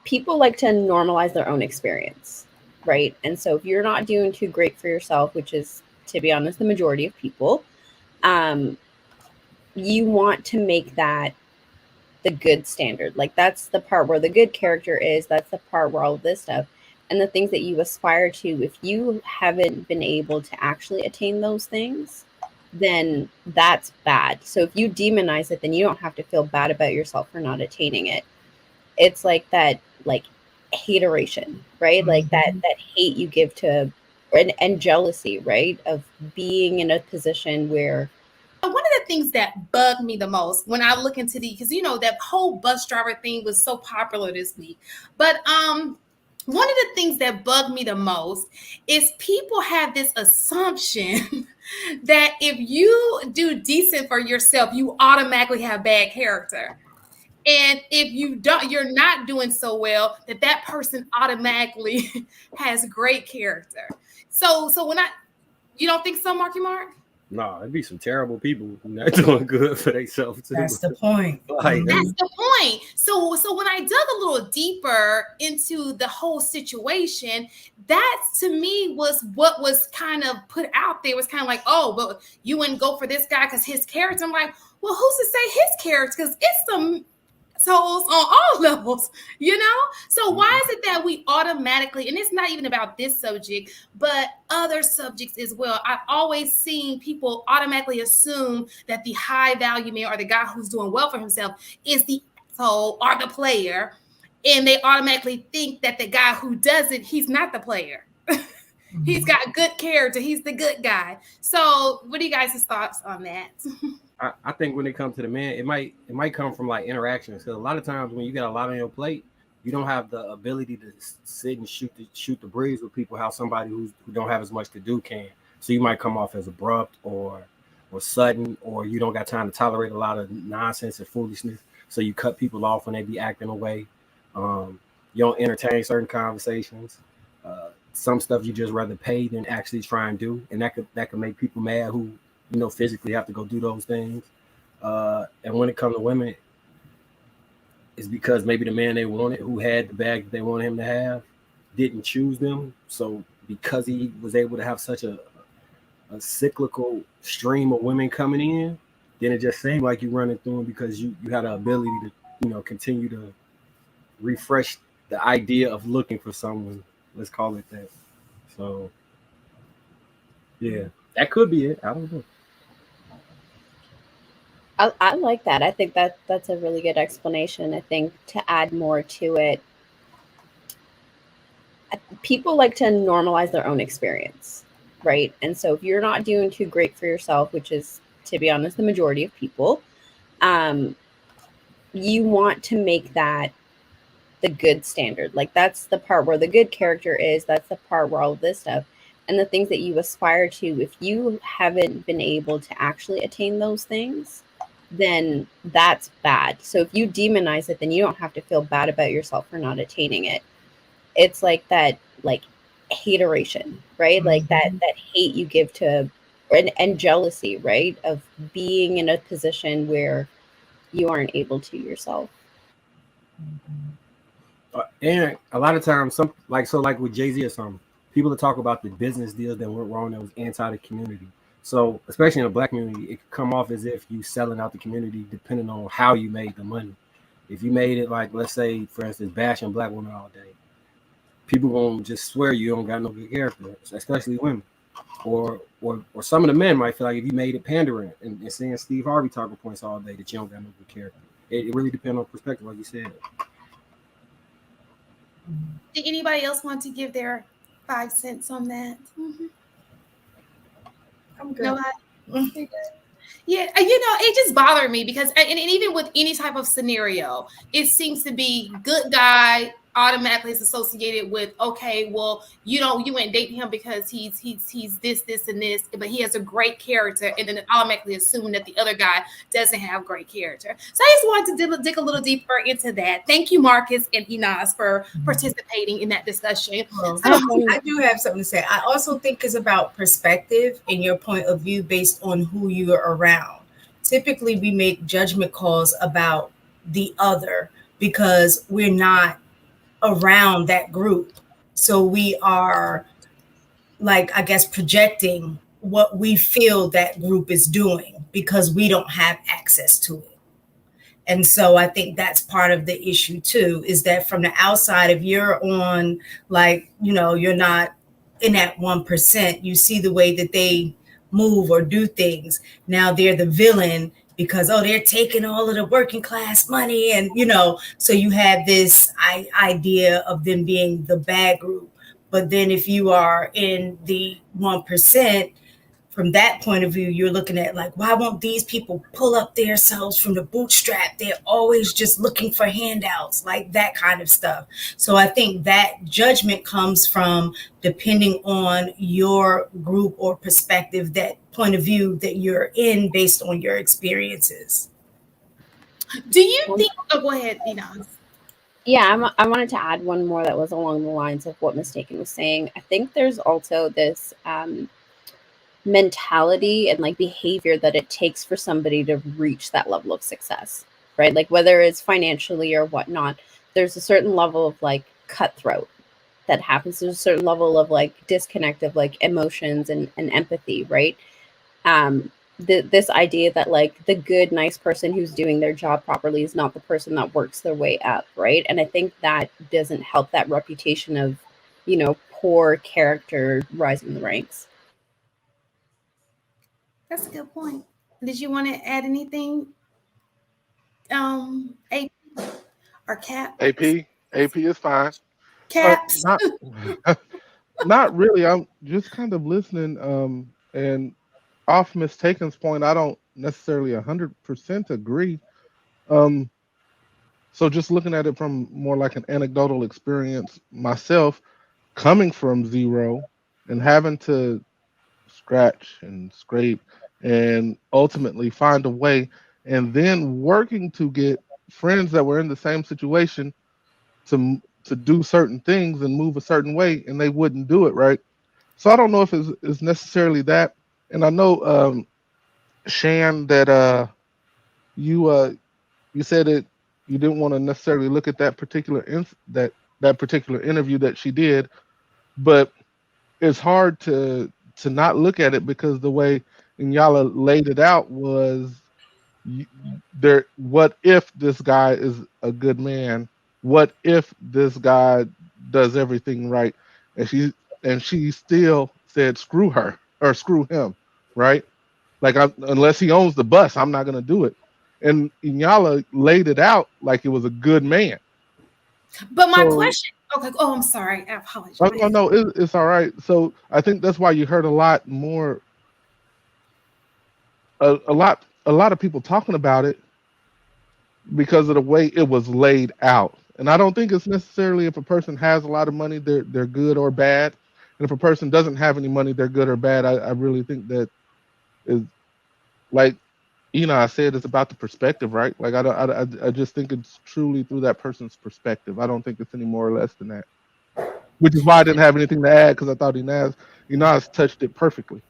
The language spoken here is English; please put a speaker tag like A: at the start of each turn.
A: people like to normalize their own experience, right? And so if you're not doing too great for yourself, which is, to be honest, the majority of people, um, you want to make that the good standard. Like that's the part where the good character is, that's the part where all of this stuff and the things that you aspire to, if you haven't been able to actually attain those things, then that's bad. So if you demonize it, then you don't have to feel bad about yourself for not attaining it. It's like that, like hateration, right? Like that hate you give to, and jealousy, right? Of being in a position where
B: One of the things that bugged me the most when I look into the, because that whole bus driver thing was so popular this week, but one of the things that bugged me the most is people have this assumption that if you do decent for yourself, you automatically have bad character. And if you don't, you're not doing so well, that person automatically has great character. So when you don't think so, Marky Mark?
C: No, it'd be some terrible people who not doing good for themselves too.
D: That's the point.
C: Like,
B: That's the point. So when I dug a little deeper into the whole situation, that to me was what was kind of put out there. It was kind of like, oh, but you wouldn't go for this guy because his character. I'm like, well, who's to say his character? Because it's some souls on all levels, So why is it that we automatically, and it's not even about this subject, but other subjects as well, I've always seen people automatically assume that the high value man or the guy who's doing well for himself is the asshole or the player, and they automatically think that the guy who does it, he's not the player. He's got good character, he's the good guy. So what are you guys' thoughts on that?
C: I think when it comes to the man, it might come from like interactions. Because a lot of times when you got a lot on your plate, you don't have the ability to sit and shoot the breeze with people how somebody who don't have as much to do can. So you might come off as abrupt or sudden, or you don't got time to tolerate a lot of nonsense and foolishness. So you cut people off when they be acting away. You don't entertain certain conversations. Some stuff you just rather pay than actually try and do, and that could make people mad who physically have to go do those things. And when it comes to women, it's because maybe the man they wanted, who had the bag that they wanted him to have, didn't choose them. So because he was able to have such a cyclical stream of women coming in, then it just seemed like you running through them because you had the ability to continue to refresh the idea of looking for someone. Let's call it that. So yeah, that could be it. I don't know.
A: I like that. I think that's a really good explanation. I think to add more to it, people like to normalize their own experience, right? And so if you're not doing too great for yourself, which is, to be honest, the majority of people, you want to make that the good standard. Like that's the part where the good character is, that's the part where all of this stuff and the things that you aspire to, if you haven't been able to actually attain those things, then that's bad. So if you demonize it, then you don't have to feel bad about yourself for not attaining it. It's like that, like hateration, right? Like that hate you give to, and jealousy, right? Of being in a position where you aren't able to yourself.
C: And a lot of times, like with Jay-Z or something, people that talk about the business deals that went wrong that was anti the community. So especially in the black community, it could come off as if you selling out the community depending on how you made the money. If you made it like, let's say, for instance, bashing black women all day, people gonna just swear you don't got no good character, especially women. Or some of the men might feel like if you made it pandering and saying Steve Harvey talking points all day that you don't got no good character. It really depends on perspective, like you said.
B: Did anybody else want to give their 5 cents on that? Mm-hmm.
D: I'm good.
B: Nobody? Yeah, it just bothered me because, and even with any type of scenario, it seems to be good guy automatically is associated with, okay, well, you ain't dating him because he's this and this, but he has a great character, and then it automatically assume that the other guy doesn't have great character. So I just wanted to dig a little deeper into that. Thank you, Marcus and Enos, for participating in that discussion.
D: I do have something to say. I also think it's about perspective and your point of view based on who you are around. Typically, we make judgment calls about the other because we're not around that group. So we are, like, I guess, projecting what we feel that group is doing because we don't have access to it. And so I think that's part of the issue too, is that from the outside, if you're on, like, you're not in that 1%, you see the way that they move or do things. Now they're the villain because, oh, they're taking all of the working class money. And, so you have this idea of them being the bad group. But then if you are in the 1%, from that point of view, you're looking at, like, why won't these people pull up themselves from the bootstrap? They're always just looking for handouts, like that kind of stuff. So I think that judgment comes from depending on your group or perspective, that point of view that you're in based on your experiences.
B: Do you think? Oh, go ahead,
A: Yeah, I wanted to add one more that was along the lines of what Mistaken was saying. I think there's also this mentality and like behavior that it takes for somebody to reach that level of success, right? Like whether it's financially or whatnot, there's a certain level of like cutthroat that happens. There's a certain level of like disconnect of like emotions and empathy, right? This idea that like the good, nice person who's doing their job properly is not the person that works their way up, right? And I think that doesn't help that reputation of, poor character rising the ranks.
B: That's a good point. Did you want to add anything, AP or Cap?
E: AP is fine.
B: Caps.
E: Not really. I'm just kind of listening. And off Mistaken's point, I don't necessarily 100% agree. So just looking at it from more like an anecdotal experience myself, coming from zero and having to scratch and scrape and ultimately find a way, and then working to get friends that were in the same situation to do certain things and move a certain way, and they wouldn't do it, right? So I don't know if it's necessarily that. And I know, Shan, that you said that you didn't want to necessarily look at that particular that particular interview that she did, but it's hard to not look at it because the way Inyala laid it out was, there. What if this guy is a good man? What if this guy does everything right? And she still said screw her or screw him, right? Like, unless he owns the bus, I'm not gonna do it. And Inyala laid it out like it was a good man.
B: But my question, okay. Oh, I'm sorry. I apologize.
E: Oh, no, it's all right. So I think that's why you heard a lot more, a lot of people talking about it because of the way it was laid out. And I don't think it's necessarily if a person has a lot of money, they're good or bad. And if a person doesn't have any money, they're good or bad. I really think that is, like, I said, it's about the perspective, right? Like, I just think it's truly through that person's perspective. I don't think it's any more or less than that. Which is why I didn't have anything to add, because I thought Inaz touched it perfectly.